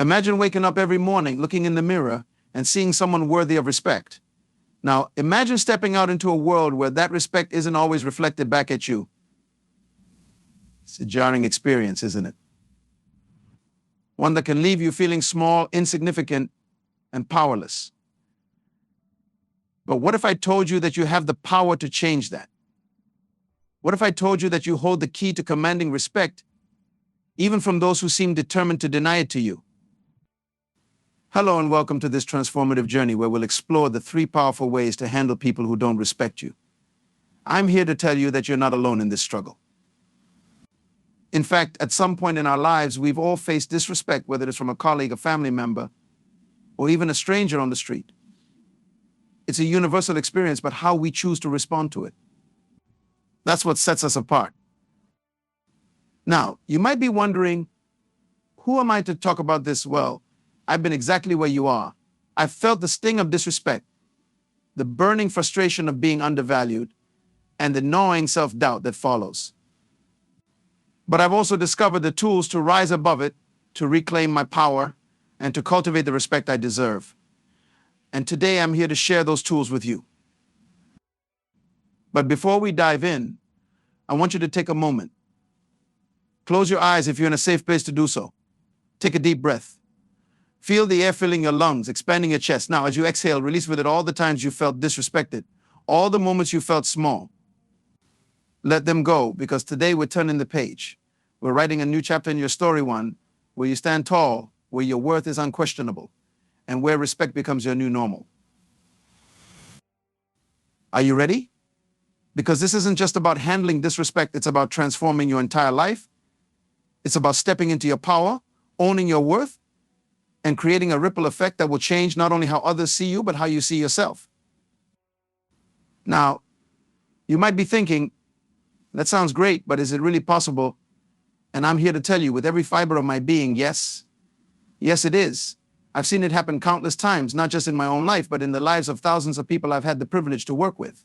Imagine waking up every morning, looking in the mirror, and seeing someone worthy of respect. Now, imagine stepping out into a world where that respect isn't always reflected back at you. It's a jarring experience, isn't it? One that can leave you feeling small, insignificant, and powerless. But what if I told you that you have the power to change that? What if I told you that you hold the key to commanding respect, even from those who seem determined to deny it to you? Hello and welcome to this transformative journey where we'll explore the 3 powerful ways to handle people who don't respect you. I'm here to tell you that you're not alone in this struggle. In fact, at some point in our lives, we've all faced disrespect, whether it's from a colleague, a family member, or even a stranger on the street. It's a universal experience, but how we choose to respond to it, that's what sets us apart. Now, you might be wondering, who am I to talk about this? Well, I've been exactly where you are. I've felt the sting of disrespect, the burning frustration of being undervalued, and the gnawing self-doubt that follows. But I've also discovered the tools to rise above it, to reclaim my power, and to cultivate the respect I deserve. And today I'm here to share those tools with you. But before we dive in, I want you to take a moment. Close your eyes if you're in a safe place to do so. Take a deep breath. Feel the air filling your lungs, expanding your chest. Now, as you exhale, release with it all the times you felt disrespected, all the moments you felt small. Let them go, because today we're turning the page. We're writing a new chapter in your story, one where you stand tall, where your worth is unquestionable, and where respect becomes your new normal. Are you ready? Because this isn't just about handling disrespect, it's about transforming your entire life. It's about stepping into your power, owning your worth, and creating a ripple effect that will change not only how others see you, but how you see yourself. Now, you might be thinking, that sounds great, but is it really possible? And I'm here to tell you with every fiber of my being, yes. Yes, it is. I've seen it happen countless times, not just in my own life, but in the lives of thousands of people I've had the privilege to work with.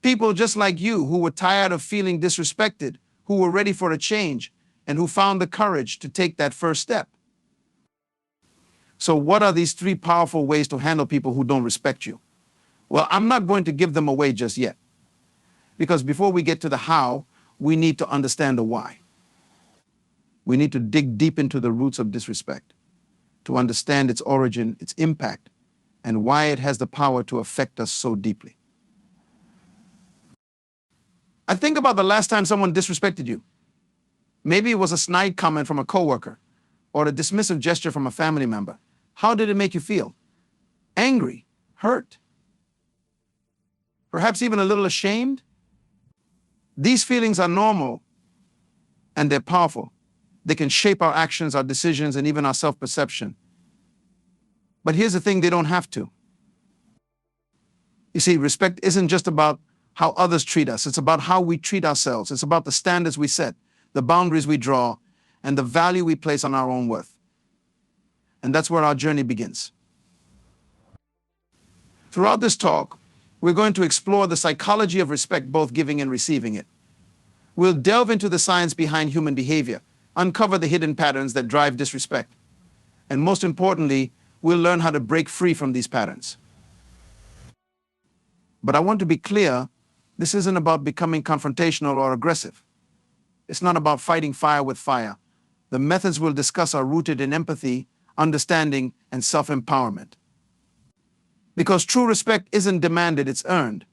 People just like you who were tired of feeling disrespected, who were ready for a change, and who found the courage to take that first step. So what are these 3 powerful ways to handle people who don't respect you? Well, I'm not going to give them away just yet, because before we get to the how, we need to understand the why. We need to dig deep into the roots of disrespect to understand its origin, its impact, and why it has the power to affect us so deeply. I think about the last time someone disrespected you. Maybe it was a snide comment from a coworker or a dismissive gesture from a family member. How did it make you feel? Angry, hurt, perhaps even a little ashamed? These feelings are normal and they're powerful. They can shape our actions, our decisions, and even our self-perception. But here's the thing, they don't have to. You see, respect isn't just about how others treat us. It's about how we treat ourselves. It's about the standards we set, the boundaries we draw, and the value we place on our own worth. And that's where our journey begins. Throughout this talk, we're going to explore the psychology of respect, both giving and receiving it. We'll delve into the science behind human behavior, uncover the hidden patterns that drive disrespect, and most importantly, we'll learn how to break free from these patterns. But I want to be clear, this isn't about becoming confrontational or aggressive. It's not about fighting fire with fire. The methods we'll discuss are rooted in empathy, understanding, and self-empowerment. Because true respect isn't demanded, it's earned.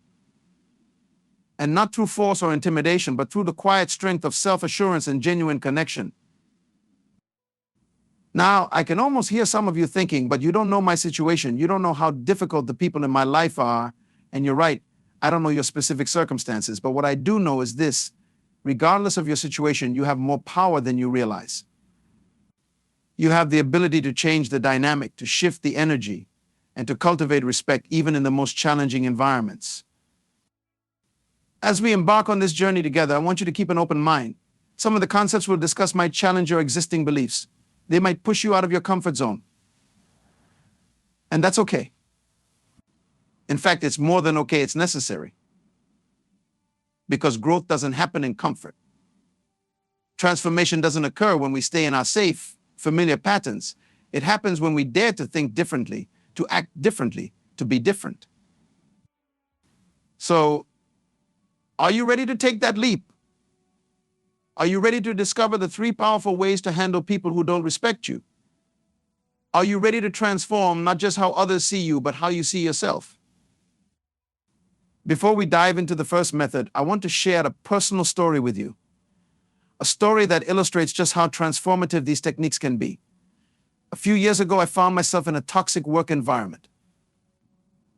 And not through force or intimidation, but through the quiet strength of self-assurance and genuine connection. Now, I can almost hear some of you thinking, but you don't know my situation. You don't know how difficult the people in my life are. And you're right, I don't know your specific circumstances. But what I do know is this: regardless of your situation, you have more power than you realize. You have the ability to change the dynamic, to shift the energy, and to cultivate respect even in the most challenging environments. As we embark on this journey together, I want you to keep an open mind. Some of the concepts we'll discuss might challenge your existing beliefs. They might push you out of your comfort zone. And that's okay. In fact, it's more than okay, it's necessary. Because growth doesn't happen in comfort. Transformation doesn't occur when we stay in our safe, familiar patterns. It happens when we dare to think differently, to act differently, to be different. So, are you ready to take that leap? Are you ready to discover the 3 powerful ways to handle people who don't respect you? Are you ready to transform not just how others see you, but how you see yourself? Before we dive into the first method, I want to share a personal story with you. A story that illustrates just how transformative these techniques can be. A few years ago, I found myself in a toxic work environment.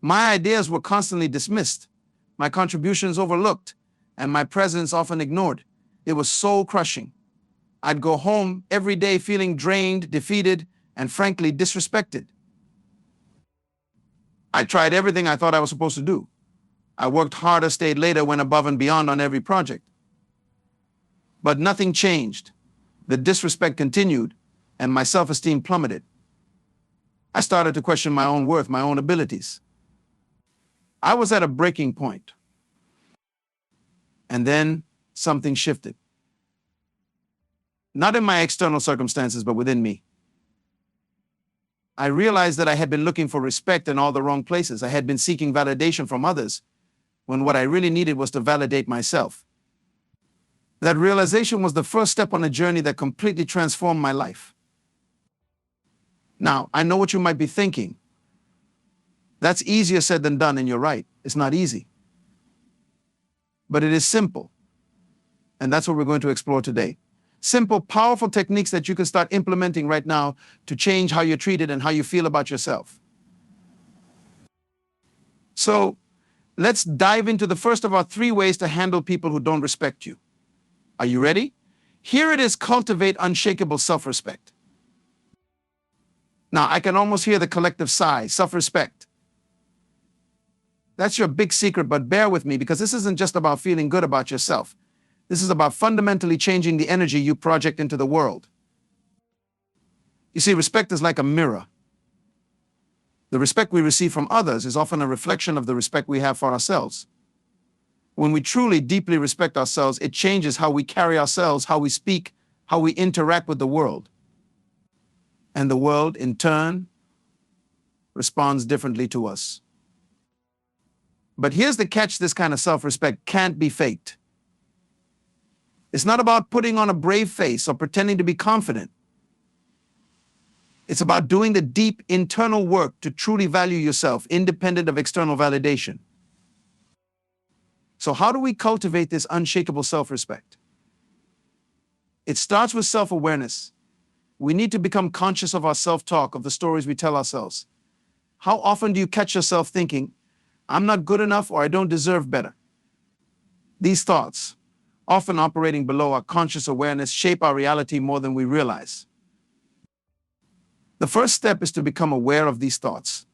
My ideas were constantly dismissed, my contributions overlooked, and my presence often ignored. It was soul-crushing. I'd go home every day feeling drained, defeated, and frankly disrespected. I tried everything I thought I was supposed to do. I worked harder, stayed later, went above and beyond on every project. But nothing changed. The disrespect continued, and my self-esteem plummeted. I started to question my own worth, my own abilities. I was at a breaking point. And then something shifted. Not in my external circumstances, but within me. I realized that I had been looking for respect in all the wrong places. I had been seeking validation from others, when what I really needed was to validate myself. That realization was the first step on a journey that completely transformed my life. Now, I know what you might be thinking. That's easier said than done, and you're right. It's not easy. But it is simple. And that's what we're going to explore today. Simple, powerful techniques that you can start implementing right now to change how you're treated and how you feel about yourself. So, let's dive into the first of our 3 ways to handle people who don't respect you. Are you ready? Here it is: cultivate unshakable self-respect. Now, I can almost hear the collective sigh, self-respect. That's your big secret, but bear with me, because this isn't just about feeling good about yourself. This is about fundamentally changing the energy you project into the world. You see, respect is like a mirror. The respect we receive from others is often a reflection of the respect we have for ourselves. When we truly, deeply respect ourselves, it changes how we carry ourselves, how we speak, how we interact with the world. And the world, in turn, responds differently to us. But here's the catch: this kind of self-respect can't be faked. It's not about putting on a brave face or pretending to be confident. It's about doing the deep internal work to truly value yourself, independent of external validation. So how do we cultivate this unshakable self-respect? It starts with self-awareness. We need to become conscious of our self-talk, of the stories we tell ourselves. How often do you catch yourself thinking, "I'm not good enough," or "I don't deserve better"? These thoughts, often operating below our conscious awareness, shape our reality more than we realize. The first step is to become aware of these thoughts.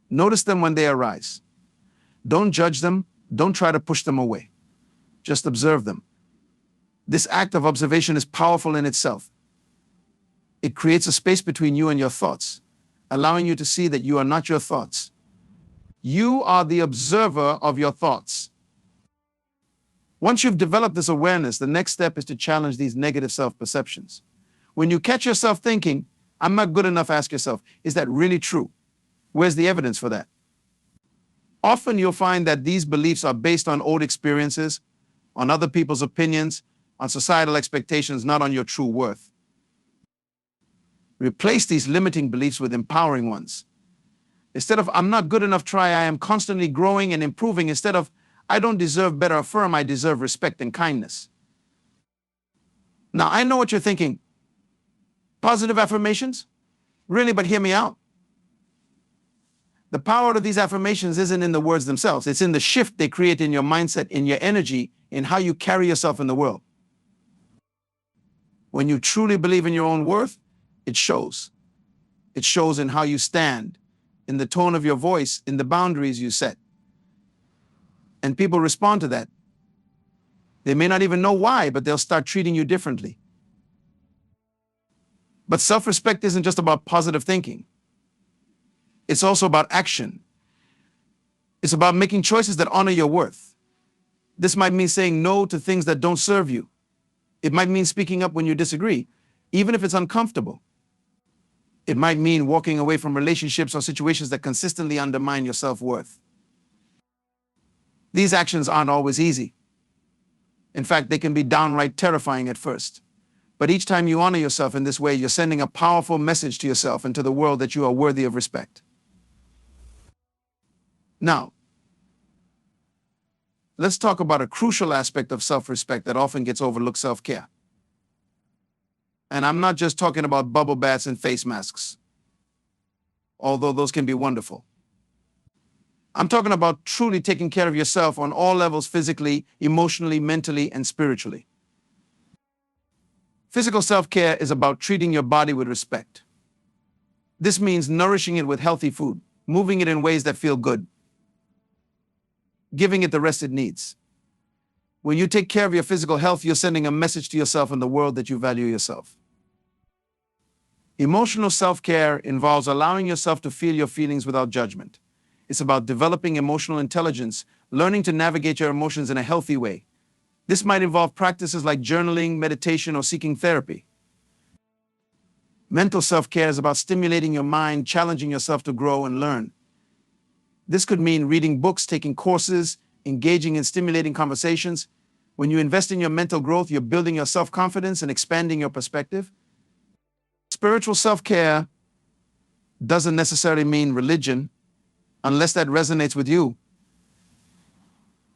Notice them when they arise. Don't judge them. Don't try to push them away. Just observe them. This act of observation is powerful in itself. It creates a space between you and your thoughts, allowing you to see that you are not your thoughts. You are the observer of your thoughts. Once you've developed this awareness, the next step is to challenge these negative self-perceptions. When you catch yourself thinking, "I'm not good enough," ask yourself, is that really true? Where's the evidence for that? Often you'll find that these beliefs are based on old experiences, on other people's opinions, on societal expectations, not on your true worth. Replace these limiting beliefs with empowering ones. Instead of "I'm not good enough," try "I am constantly growing and improving." Instead of "I don't deserve better," affirm "I deserve respect and kindness." Now, I know what you're thinking. Positive affirmations? Really, but hear me out. The power of these affirmations isn't in the words themselves. It's in the shift they create in your mindset, in your energy, in how you carry yourself in the world. When you truly believe in your own worth, it shows. It shows in how you stand, in the tone of your voice, in the boundaries you set. And people respond to that. They may not even know why, but they'll start treating you differently. But self-respect isn't just about positive thinking. It's also about action. It's about making choices that honor your worth. This might mean saying no to things that don't serve you. It might mean speaking up when you disagree, even if it's uncomfortable. It might mean walking away from relationships or situations that consistently undermine your self-worth. These actions aren't always easy. In fact, they can be downright terrifying at first. But each time you honor yourself in this way, you're sending a powerful message to yourself and to the world that you are worthy of respect. Now, let's talk about a crucial aspect of self-respect that often gets overlooked: self-care. And I'm not just talking about bubble baths and face masks, although those can be wonderful. I'm talking about truly taking care of yourself on all levels: physically, emotionally, mentally, and spiritually. Physical self-care is about treating your body with respect. This means nourishing it with healthy food, moving it in ways that feel good, giving it the rest it needs. When you take care of your physical health, you're sending a message to yourself and the world that you value yourself. Emotional self-care involves allowing yourself to feel your feelings without judgment. It's about developing emotional intelligence, learning to navigate your emotions in a healthy way. This might involve practices like journaling, meditation, or seeking therapy. Mental self-care is about stimulating your mind, challenging yourself to grow and learn. This could mean reading books, taking courses, engaging in stimulating conversations. When you invest in your mental growth, you're building your self-confidence and expanding your perspective. Spiritual self-care doesn't necessarily mean religion, unless that resonates with you.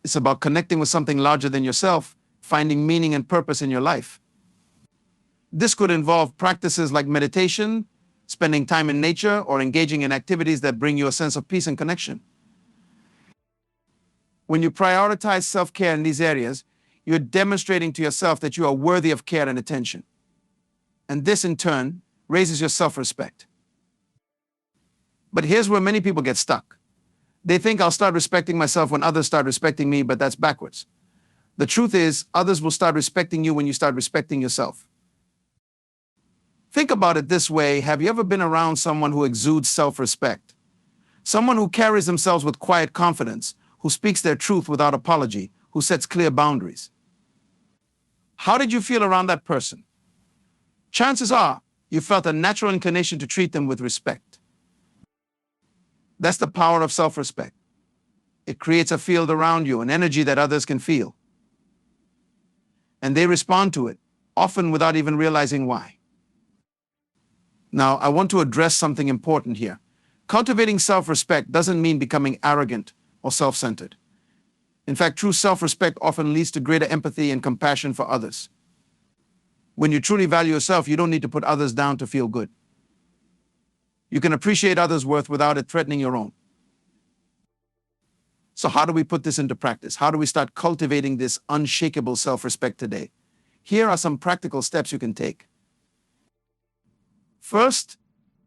It's about connecting with something larger than yourself, finding meaning and purpose in your life. This could involve practices like meditation, spending time in nature, or engaging in activities that bring you a sense of peace and connection. When you prioritize self-care in these areas, you're demonstrating to yourself that you are worthy of care and attention. And this, in turn, raises your self-respect. But here's where many people get stuck. They think, I'll start respecting myself when others start respecting me, but that's backwards. The truth is, others will start respecting you when you start respecting yourself. Think about it this way: have you ever been around someone who exudes self-respect? Someone who carries themselves with quiet confidence, who speaks their truth without apology, who sets clear boundaries? How did you feel around that person? Chances are you felt a natural inclination to treat them with respect. That's the power of self-respect. It creates a field around you, an energy that others can feel. And they respond to it, often without even realizing why. Now, I want to address something important here. Cultivating self-respect doesn't mean becoming arrogant or self-centered. In fact, true self-respect often leads to greater empathy and compassion for others. When you truly value yourself, you don't need to put others down to feel good. You can appreciate others' worth without it threatening your own. So how do we put this into practice? How do we start cultivating this unshakable self-respect today? Here are some practical steps you can take. First,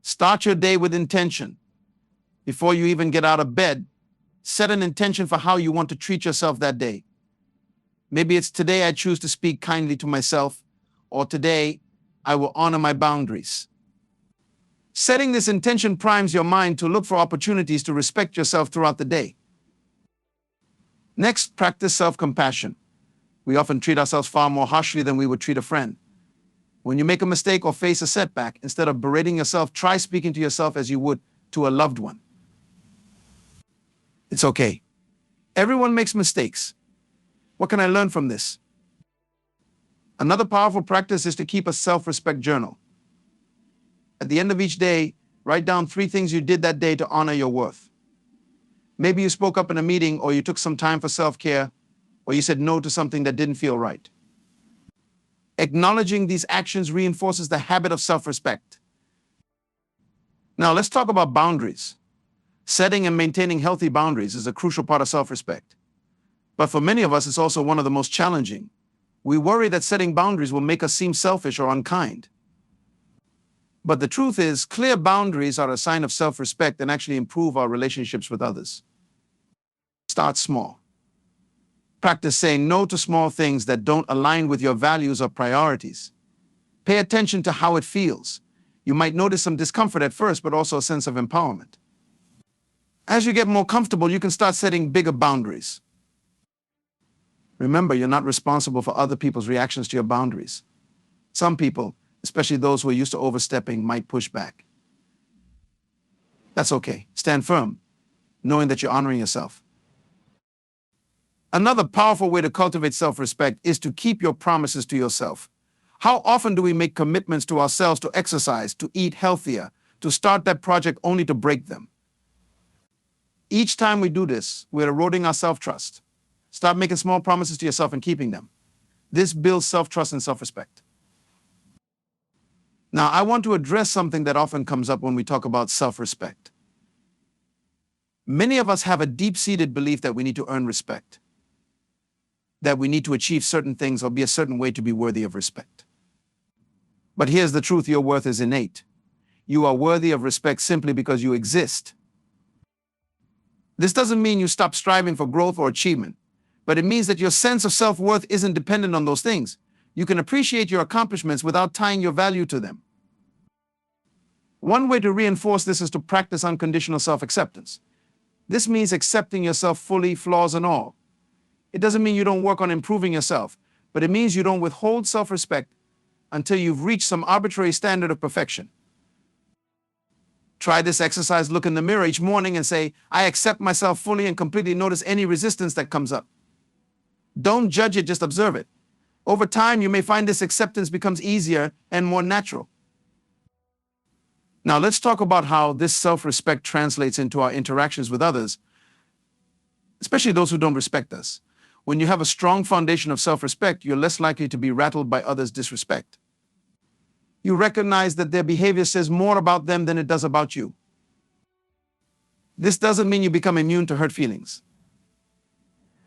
start your day with intention. Before you even get out of bed, set an intention for how you want to treat yourself that day. Maybe it's, today I choose to speak kindly to myself, or today I will honor my boundaries. Setting this intention primes your mind to look for opportunities to respect yourself throughout the day. Next, practice self-compassion. We often treat ourselves far more harshly than we would treat a friend. When you make a mistake or face a setback, instead of berating yourself, try speaking to yourself as you would to a loved one. It's okay. Everyone makes mistakes. What can I learn from this? Another powerful practice is to keep a self-respect journal. At the end of each day, write down 3 things you did that day to honor your worth. Maybe you spoke up in a meeting, or you took some time for self-care, or you said no to something that didn't feel right. Acknowledging these actions reinforces the habit of self-respect. Now, let's talk about boundaries. Setting and maintaining healthy boundaries is a crucial part of self-respect. But for many of us, it's also one of the most challenging. We worry that setting boundaries will make us seem selfish or unkind. But the truth is, clear boundaries are a sign of self-respect and actually improve our relationships with others. Start small. Practice saying no to small things that don't align with your values or priorities. Pay attention to how it feels. You might notice some discomfort at first, but also a sense of empowerment. As you get more comfortable, you can start setting bigger boundaries. Remember, you're not responsible for other people's reactions to your boundaries. Some people, especially those who are used to overstepping, might push back. That's okay. Stand firm, knowing that you're honoring yourself. Another powerful way to cultivate self-respect is to keep your promises to yourself. How often do we make commitments to ourselves to exercise, to eat healthier, to start that project only to break them? Each time we do this, we're eroding our self-trust. Start making small promises to yourself and keeping them. This builds self-trust and self-respect. Now, I want to address something that often comes up when we talk about self-respect. Many of us have a deep-seated belief that we need to earn respect, that we need to achieve certain things or be a certain way to be worthy of respect. But here's the truth: your worth is innate. You are worthy of respect simply because you exist. This doesn't mean you stop striving for growth or achievement, but it means that your sense of self-worth isn't dependent on those things. You can appreciate your accomplishments without tying your value to them. One way to reinforce this is to practice unconditional self-acceptance. This means accepting yourself fully, flaws and all. It doesn't mean you don't work on improving yourself, but it means you don't withhold self-respect until you've reached some arbitrary standard of perfection. Try this exercise. Look in the mirror each morning and say, I accept myself fully, and completely notice any resistance that comes up. Don't judge it, just observe it. Over time, you may find this acceptance becomes easier and more natural. Now, let's talk about how this self-respect translates into our interactions with others, especially those who don't respect us. When you have a strong foundation of self-respect, you're less likely to be rattled by others' disrespect. You recognize that their behavior says more about them than it does about you. This doesn't mean you become immune to hurt feelings,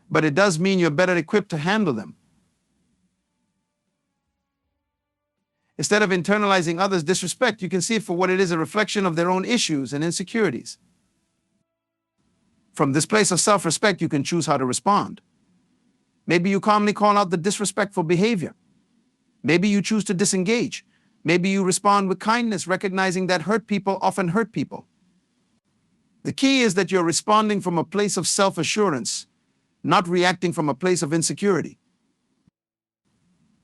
but it does mean you're better equipped to handle them. Instead of internalizing others' disrespect, you can see it for what it is: a reflection of their own issues and insecurities. From this place of self-respect, you can choose how to respond. Maybe you calmly call out the disrespectful behavior. Maybe you choose to disengage. Maybe you respond with kindness, recognizing that hurt people often hurt people. The key is that you're responding from a place of self-assurance, not reacting from a place of insecurity.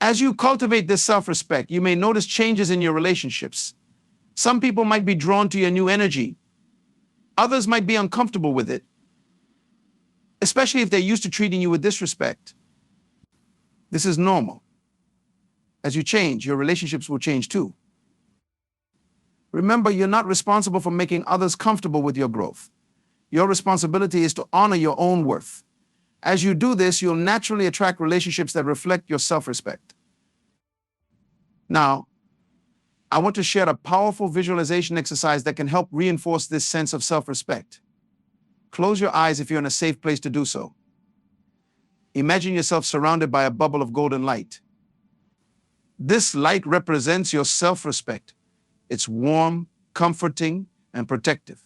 As you cultivate this self-respect, you may notice changes in your relationships. Some people might be drawn to your new energy. Others might be uncomfortable with it, especially if they're used to treating you with disrespect. This is normal. As you change, your relationships will change too. Remember, you're not responsible for making others comfortable with your growth. Your responsibility is to honor your own worth. As you do this, you'll naturally attract relationships that reflect your self-respect. Now, I want to share a powerful visualization exercise that can help reinforce this sense of self-respect. Close your eyes if you're in a safe place to do so. Imagine yourself surrounded by a bubble of golden light. This light represents your self-respect. It's warm, comforting, and protective.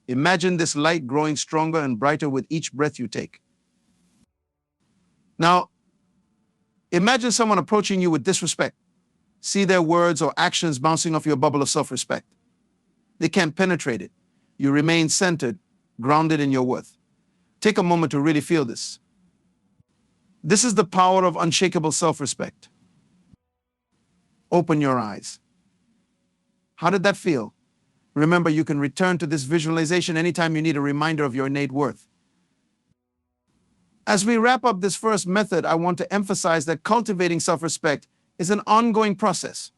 Imagine this light growing stronger and brighter with each breath you take. Now, imagine someone approaching you with disrespect. See their words or actions bouncing off your bubble of self-respect. They can't penetrate it. You remain centered, grounded in your worth. Take a moment to really feel this. This is the power of unshakable self-respect. Open your eyes. How did that feel? Remember, you can return to this visualization anytime you need a reminder of your innate worth. As we wrap up this first method, I want to emphasize that cultivating self-respect is an ongoing process.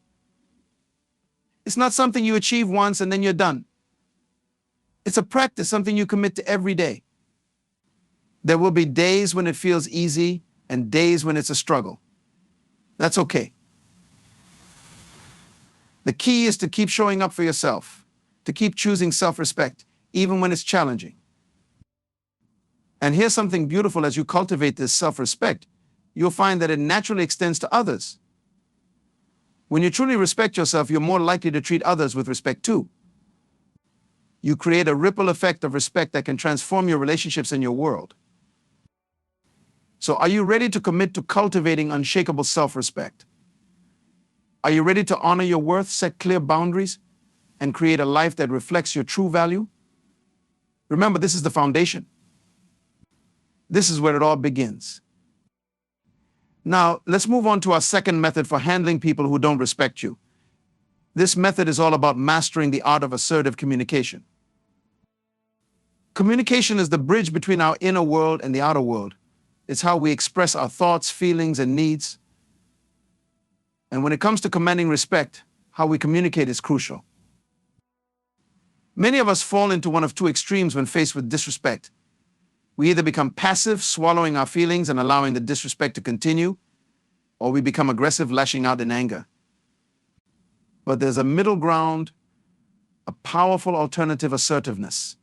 It's not something you achieve once and then you're done. It's a practice, something you commit to every day. There will be days when it feels easy and days when it's a struggle. That's okay. The key is to keep showing up for yourself, to keep choosing self-respect, even when it's challenging. And here's something beautiful: as you cultivate this self-respect, you'll find that it naturally extends to others. When you truly respect yourself, you're more likely to treat others with respect too. You create a ripple effect of respect that can transform your relationships and your world. So are you ready to commit to cultivating unshakable self-respect? Are you ready to honor your worth, set clear boundaries, and create a life that reflects your true value? Remember, this is the foundation. This is where it all begins. Now, let's move on to our second method for handling people who don't respect you. This method is all about mastering the art of assertive communication. Communication is the bridge between our inner world and the outer world. It's how we express our thoughts, feelings, and needs. And when it comes to commanding respect, how we communicate is crucial. Many of us fall into one of two extremes when faced with disrespect. We either become passive, swallowing our feelings and allowing the disrespect to continue, or we become aggressive, lashing out in anger. But there's a middle ground, a powerful alternative: assertiveness.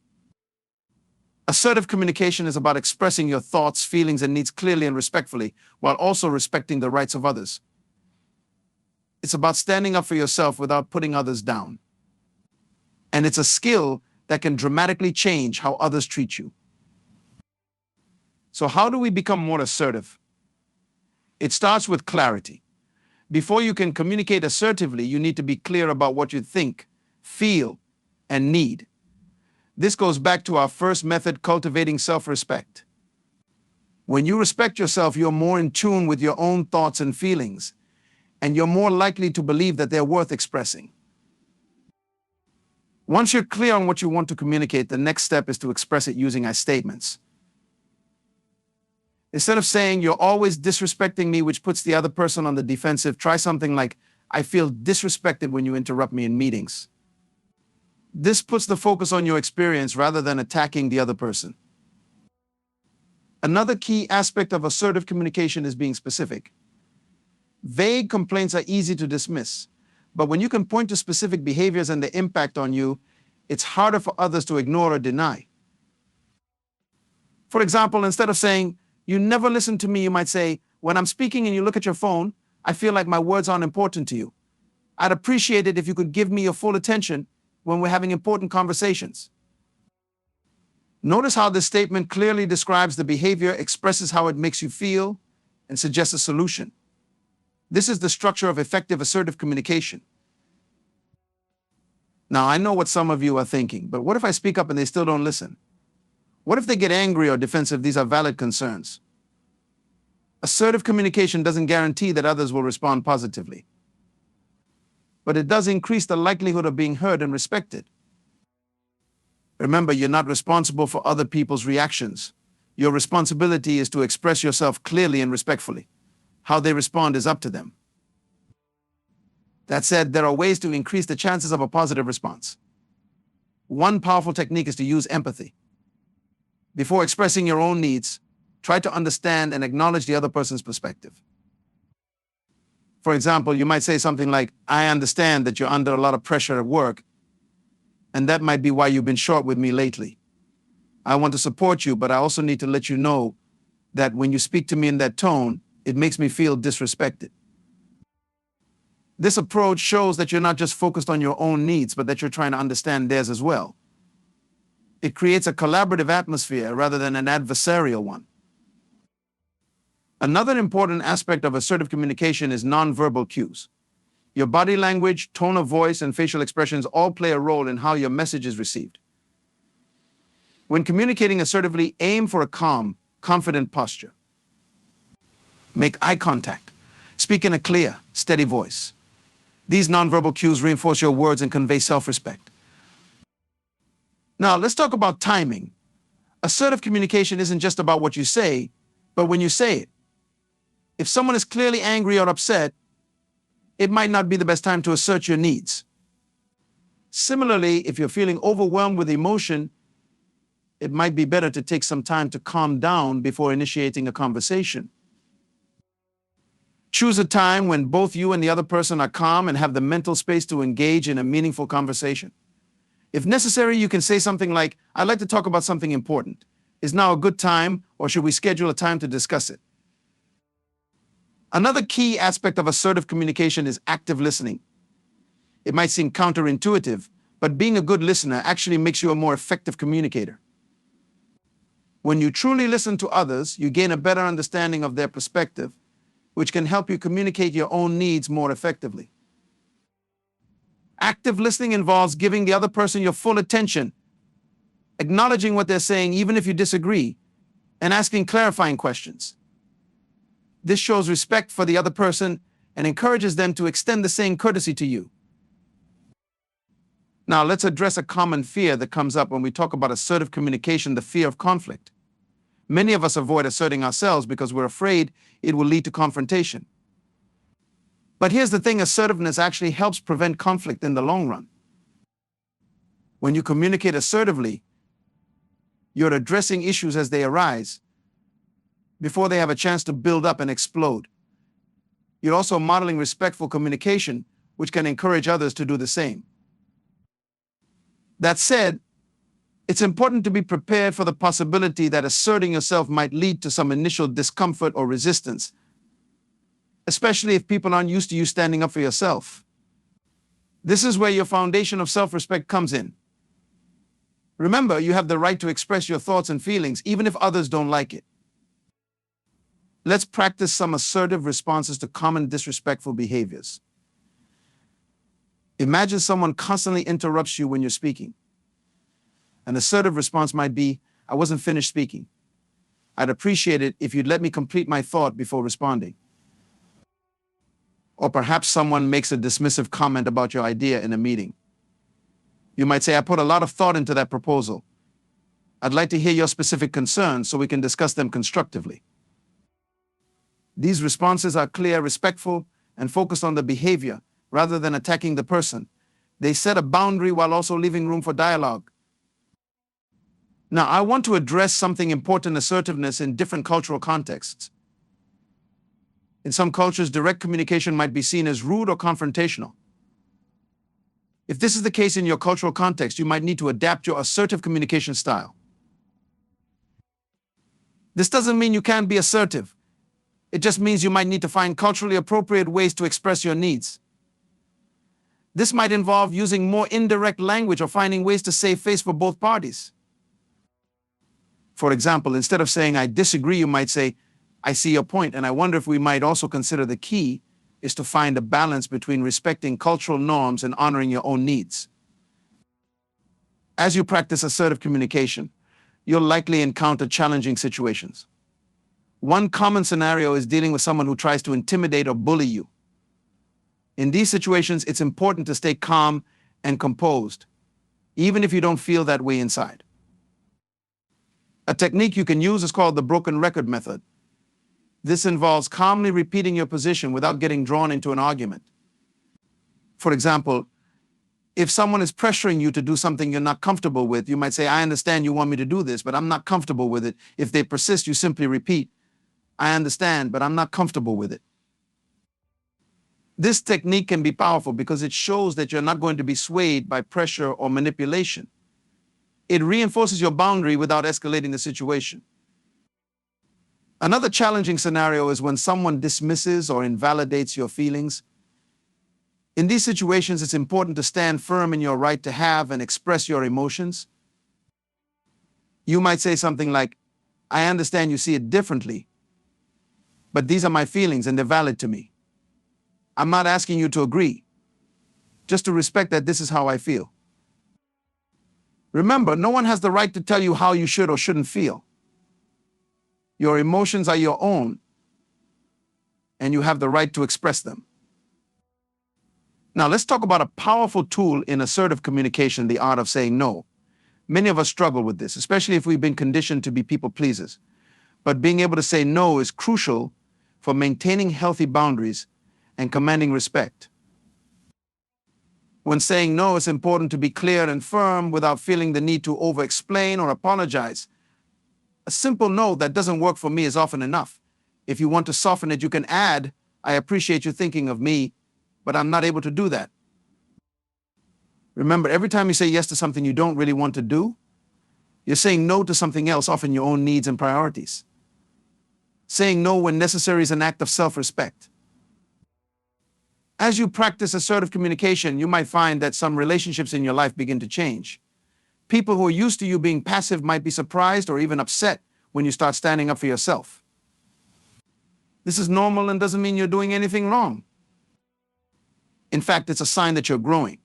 Assertive communication is about expressing your thoughts, feelings, and needs clearly and respectfully, while also respecting the rights of others. It's about standing up for yourself without putting others down. And it's a skill that can dramatically change how others treat you. So how do we become more assertive? It starts with clarity. Before you can communicate assertively, you need to be clear about what you think, feel, and need. This goes back to our first method, cultivating self-respect. When you respect yourself, you're more in tune with your own thoughts and feelings, and you're more likely to believe that they're worth expressing. Once you're clear on what you want to communicate, the next step is to express it using I statements. Instead of saying, "You're always disrespecting me," which puts the other person on the defensive, try something like, "I feel disrespected when you interrupt me in meetings." This puts the focus on your experience rather than attacking the other person. Another key aspect of assertive communication is being specific. Vague complaints are easy to dismiss, but when you can point to specific behaviors and their impact on you, it's harder for others to ignore or deny. For example, instead of saying, "You never listen to me," you might say, "When I'm speaking and you look at your phone, I feel like my words aren't important to you. I'd appreciate it if you could give me your full attention when we're having important conversations." Notice how this statement clearly describes the behavior, expresses how it makes you feel, and suggests a solution. This is the structure of effective assertive communication. Now, I know what some of you are thinking, but what if I speak up and they still don't listen? What if they get angry or defensive? These are valid concerns. Assertive communication doesn't guarantee that others will respond positively, but it does increase the likelihood of being heard and respected. Remember, you're not responsible for other people's reactions. Your responsibility is to express yourself clearly and respectfully. How they respond is up to them. That said, there are ways to increase the chances of a positive response. One powerful technique is to use empathy. Before expressing your own needs, try to understand and acknowledge the other person's perspective. For example, you might say something like, "I understand that you're under a lot of pressure at work, and that might be why you've been short with me lately. I want to support you, but I also need to let you know that when you speak to me in that tone, it makes me feel disrespected." This approach shows that you're not just focused on your own needs, but that you're trying to understand theirs as well. It creates a collaborative atmosphere rather than an adversarial one. Another important aspect of assertive communication is nonverbal cues. Your body language, tone of voice, and facial expressions all play a role in how your message is received. When communicating assertively, aim for a calm, confident posture. Make eye contact. Speak in a clear, steady voice. These nonverbal cues reinforce your words and convey self-respect. Now, let's talk about timing. Assertive communication isn't just about what you say, but when you say it. If someone is clearly angry or upset, it might not be the best time to assert your needs. Similarly, if you're feeling overwhelmed with emotion, it might be better to take some time to calm down before initiating a conversation. Choose a time when both you and the other person are calm and have the mental space to engage in a meaningful conversation. If necessary, you can say something like, "I'd like to talk about something important. Is now a good time, or should we schedule a time to discuss it?" Another key aspect of assertive communication is active listening. It might seem counterintuitive, but being a good listener actually makes you a more effective communicator. When you truly listen to others, you gain a better understanding of their perspective, which can help you communicate your own needs more effectively. Active listening involves giving the other person your full attention, acknowledging what they're saying even if you disagree, and asking clarifying questions. This shows respect for the other person and encourages them to extend the same courtesy to you. Now, let's address a common fear that comes up when we talk about assertive communication, the fear of conflict. Many of us avoid asserting ourselves because we're afraid it will lead to confrontation. But here's the thing, assertiveness actually helps prevent conflict in the long run. When you communicate assertively, you're addressing issues as they arise before they have a chance to build up and explode. You're also modeling respectful communication, which can encourage others to do the same. That said, it's important to be prepared for the possibility that asserting yourself might lead to some initial discomfort or resistance, especially if people aren't used to you standing up for yourself. This is where your foundation of self-respect comes in. Remember, you have the right to express your thoughts and feelings, even if others don't like it. Let's practice some assertive responses to common disrespectful behaviors. Imagine someone constantly interrupts you when you're speaking. An assertive response might be, "I wasn't finished speaking. I'd appreciate it if you'd let me complete my thought before responding." Or perhaps someone makes a dismissive comment about your idea in a meeting. You might say, "I put a lot of thought into that proposal. I'd like to hear your specific concerns so we can discuss them constructively." These responses are clear, respectful, and focused on the behavior rather than attacking the person. They set a boundary while also leaving room for dialogue. Now, I want to address something important: assertiveness in different cultural contexts. In some cultures, direct communication might be seen as rude or confrontational. If this is the case in your cultural context, you might need to adapt your assertive communication style. This doesn't mean you can't be assertive. It just means you might need to find culturally appropriate ways to express your needs. This might involve using more indirect language or finding ways to save face for both parties. For example, instead of saying, "I disagree," you might say, "I see your point, and I wonder if we might also consider the key is to find a balance between respecting cultural norms and honoring your own needs." As you practice assertive communication, you'll likely encounter challenging situations. One common scenario is dealing with someone who tries to intimidate or bully you. In these situations, it's important to stay calm and composed, even if you don't feel that way inside. A technique you can use is called the broken record method. This involves calmly repeating your position without getting drawn into an argument. For example, if someone is pressuring you to do something you're not comfortable with, you might say, "I understand you want me to do this, but I'm not comfortable with it." If they persist, you simply repeat, "I understand, but I'm not comfortable with it." This technique can be powerful because it shows that you're not going to be swayed by pressure or manipulation. It reinforces your boundary without escalating the situation. Another challenging scenario is when someone dismisses or invalidates your feelings. In these situations, it's important to stand firm in your right to have and express your emotions. You might say something like, "I understand you see it differently, but these are my feelings and they're valid to me. I'm not asking you to agree, just to respect that this is how I feel." Remember, no one has the right to tell you how you should or shouldn't feel. Your emotions are your own, and you have the right to express them. Now, let's talk about a powerful tool in assertive communication, the art of saying no. Many of us struggle with this, especially if we've been conditioned to be people pleasers. But being able to say no is crucial for maintaining healthy boundaries and commanding respect. When saying no, it's important to be clear and firm without feeling the need to over-explain or apologize. A simple no, "That doesn't work for me," is often enough. If you want to soften it, you can add, "I appreciate you thinking of me, but I'm not able to do that." Remember, every time you say yes to something you don't really want to do, you're saying no to something else, often your own needs and priorities. Saying no when necessary is an act of self-respect. As you practice assertive communication, you might find that some relationships in your life begin to change. People who are used to you being passive might be surprised or even upset when you start standing up for yourself. This is normal and doesn't mean you're doing anything wrong. In fact, it's a sign that you're growing.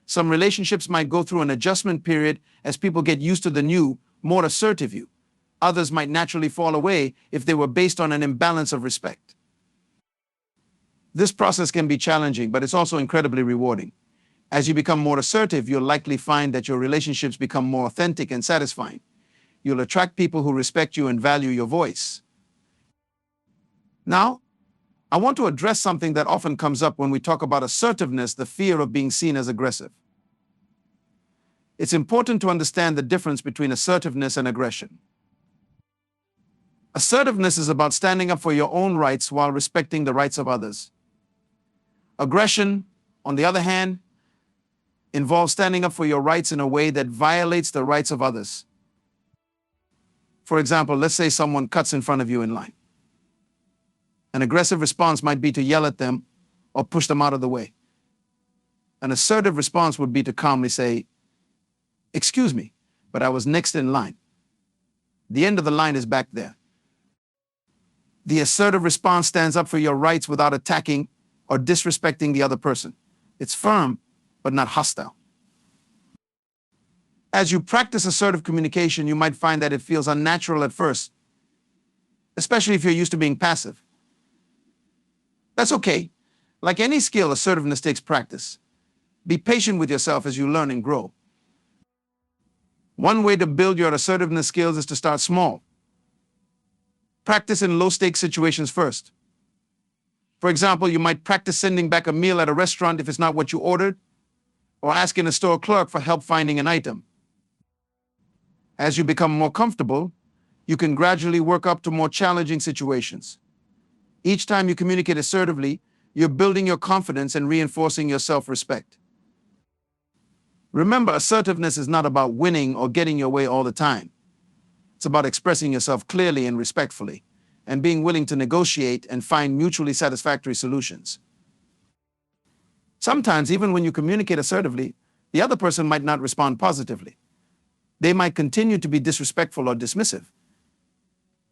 Some relationships might go through an adjustment period as people get used to the new, more assertive you. Others might naturally fall away if they were based on an imbalance of respect. This process can be challenging, but it's also incredibly rewarding. As you become more assertive, you'll likely find that your relationships become more authentic and satisfying. You'll attract people who respect you and value your voice. Now, I want to address something that often comes up when we talk about assertiveness, the fear of being seen as aggressive. It's important to understand the difference between assertiveness and aggression. Assertiveness is about standing up for your own rights while respecting the rights of others. Aggression, on the other hand, involves standing up for your rights in a way that violates the rights of others. For example, let's say someone cuts in front of you in line. An aggressive response might be to yell at them or push them out of the way. An assertive response would be to calmly say, "Excuse me, but I was next in line. The end of the line is back there." The assertive response stands up for your rights without attacking or disrespecting the other person. It's firm, but not hostile. As you practice assertive communication, you might find that it feels unnatural at first, especially if you're used to being passive. That's okay. Like any skill, assertiveness takes practice. Be patient with yourself as you learn and grow. One way to build your assertiveness skills is to start small. Practice in low-stakes situations first. For example, you might practice sending back a meal at a restaurant if it's not what you ordered, or asking a store clerk for help finding an item. As you become more comfortable, you can gradually work up to more challenging situations. Each time you communicate assertively, you're building your confidence and reinforcing your self-respect. Remember, assertiveness is not about winning or getting your way all the time. It's about expressing yourself clearly and respectfully, and being willing to negotiate and find mutually satisfactory solutions. Sometimes, even when you communicate assertively, the other person might not respond positively. They might continue to be disrespectful or dismissive.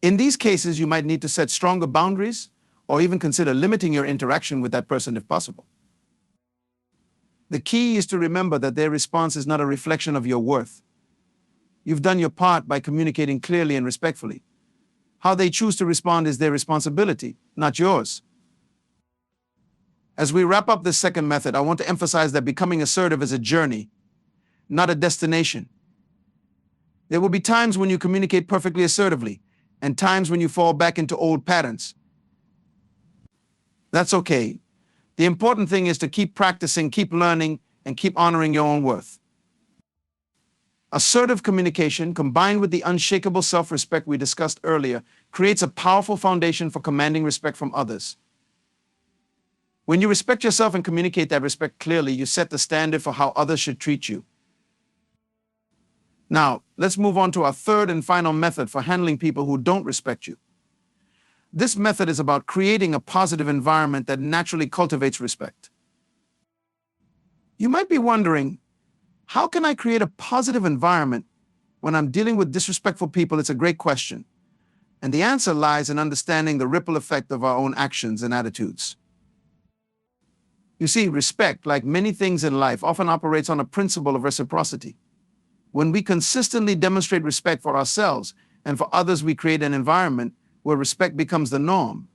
In these cases, you might need to set stronger boundaries or even consider limiting your interaction with that person if possible. The key is to remember that their response is not a reflection of your worth. You've done your part by communicating clearly and respectfully. How they choose to respond is their responsibility, not yours. As we wrap up this second method, I want to emphasize that becoming assertive is a journey, not a destination. There will be times when you communicate perfectly assertively, and times when you fall back into old patterns. That's okay. The important thing is to keep practicing, keep learning, and keep honoring your own worth. Assertive communication, combined with the unshakable self-respect we discussed earlier, creates a powerful foundation for commanding respect from others. When you respect yourself and communicate that respect clearly, you set the standard for how others should treat you. Now, let's move on to our third and final method for handling people who don't respect you. This method is about creating a positive environment that naturally cultivates respect. You might be wondering, how can I create a positive environment when I'm dealing with disrespectful people? It's a great question. And the answer lies in understanding the ripple effect of our own actions and attitudes. You see, respect, like many things in life, often operates on a principle of reciprocity. When we consistently demonstrate respect for ourselves and for others, we create an environment where respect becomes the norm.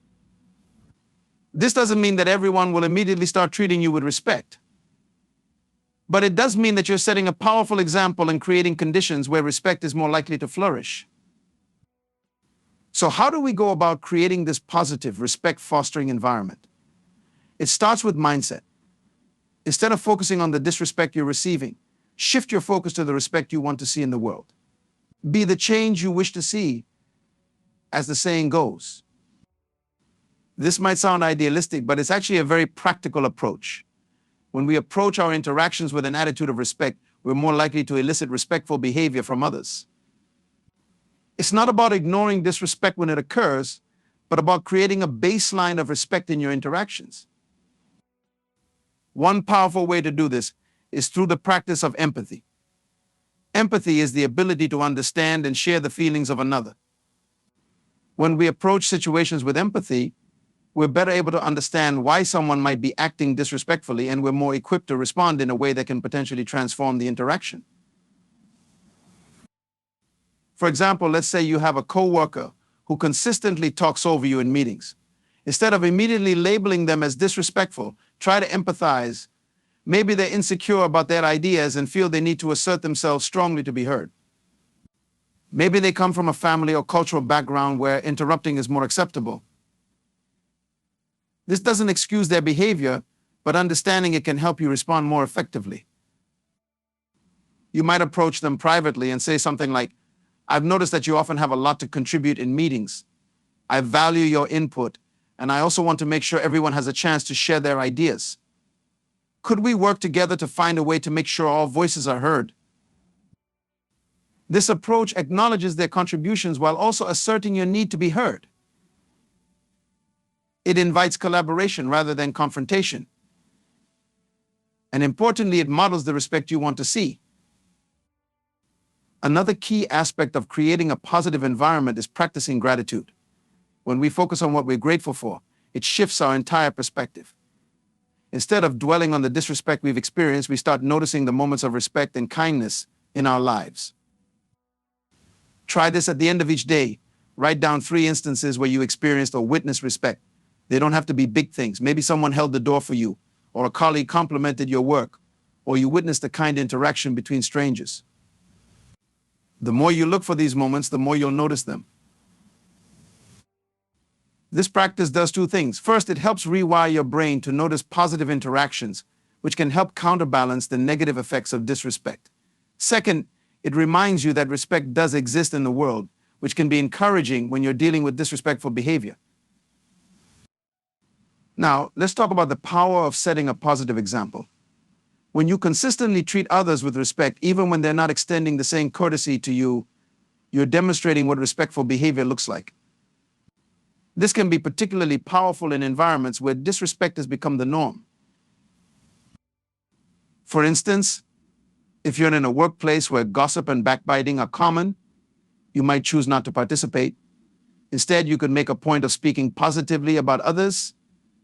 This doesn't mean that everyone will immediately start treating you with respect. But it does mean that you're setting a powerful example and creating conditions where respect is more likely to flourish. So how do we go about creating this positive, respect-fostering environment? It starts with mindset. Instead of focusing on the disrespect you're receiving, shift your focus to the respect you want to see in the world. Be the change you wish to see, as the saying goes. This might sound idealistic, but it's actually a very practical approach. When we approach our interactions with an attitude of respect, we're more likely to elicit respectful behavior from others. It's not about ignoring disrespect when it occurs, but about creating a baseline of respect in your interactions. One powerful way to do this is through the practice of empathy. Empathy is the ability to understand and share the feelings of another. When we approach situations with empathy, we're better able to understand why someone might be acting disrespectfully, and we're more equipped to respond in a way that can potentially transform the interaction. For example, let's say you have a coworker who consistently talks over you in meetings. Instead of immediately labeling them as disrespectful, try to empathize Maybe they're insecure about their ideas and feel they need to assert themselves strongly to be heard. Maybe they come from a family or cultural background where interrupting is more acceptable. This doesn't excuse their behavior, but understanding it can help you respond more effectively. You might approach them privately and say something like, "I've noticed that you often have a lot to contribute in meetings. I value your input, and I also want to make sure everyone has a chance to share their ideas. Could we work together to find a way to make sure all voices are heard?" This approach acknowledges their contributions while also asserting your need to be heard. It invites collaboration rather than confrontation. And importantly, it models the respect you want to see. Another key aspect of creating a positive environment is practicing gratitude. When we focus on what we're grateful for, it shifts our entire perspective. Instead of dwelling on the disrespect we've experienced, we start noticing the moments of respect and kindness in our lives. Try this at the end of each day. Write down 3 instances where you experienced or witnessed respect. They don't have to be big things. Maybe someone held the door for you, or a colleague complimented your work, or you witnessed a kind interaction between strangers. The more you look for these moments, the more you'll notice them. This practice does 2 things. First, it helps rewire your brain to notice positive interactions, which can help counterbalance the negative effects of disrespect. Second, it reminds you that respect does exist in the world, which can be encouraging when you're dealing with disrespectful behavior. Now, let's talk about the power of setting a positive example. When you consistently treat others with respect, even when they're not extending the same courtesy to you, you're demonstrating what respectful behavior looks like. This can be particularly powerful in environments where disrespect has become the norm. For instance, if you're in a workplace where gossip and backbiting are common, you might choose not to participate. Instead, you could make a point of speaking positively about others,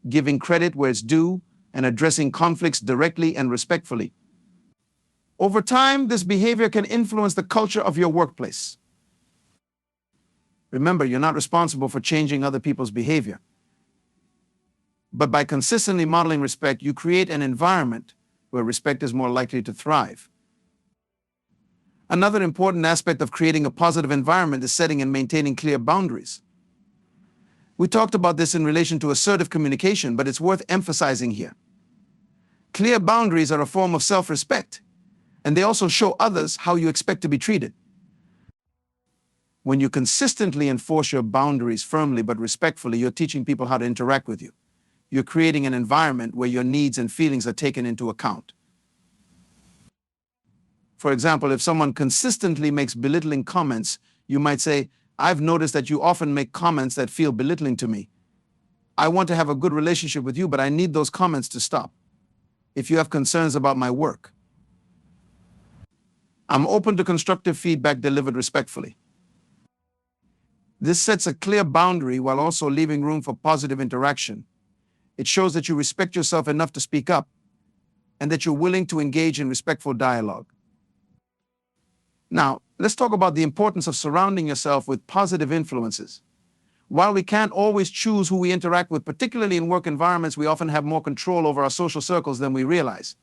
giving credit where it's due, and addressing conflicts directly and respectfully. Over time, this behavior can influence the culture of your workplace. Remember, you're not responsible for changing other people's behavior. But by consistently modeling respect, you create an environment where respect is more likely to thrive. Another important aspect of creating a positive environment is setting and maintaining clear boundaries. We talked about this in relation to assertive communication, but it's worth emphasizing here. Clear boundaries are a form of self-respect, and they also show others how you expect to be treated. When you consistently enforce your boundaries firmly but respectfully, you're teaching people how to interact with you. You're creating an environment where your needs and feelings are taken into account. For example, if someone consistently makes belittling comments, you might say, "I've noticed that you often make comments that feel belittling to me. I want to have a good relationship with you, but I need those comments to stop. If you have concerns about my work, I'm open to constructive feedback delivered respectfully." This sets a clear boundary while also leaving room for positive interaction. It shows that you respect yourself enough to speak up and that you're willing to engage in respectful dialogue. Now, let's talk about the importance of surrounding yourself with positive influences. While we can't always choose who we interact with, particularly in work environments, we often have more control over our social circles than we realize.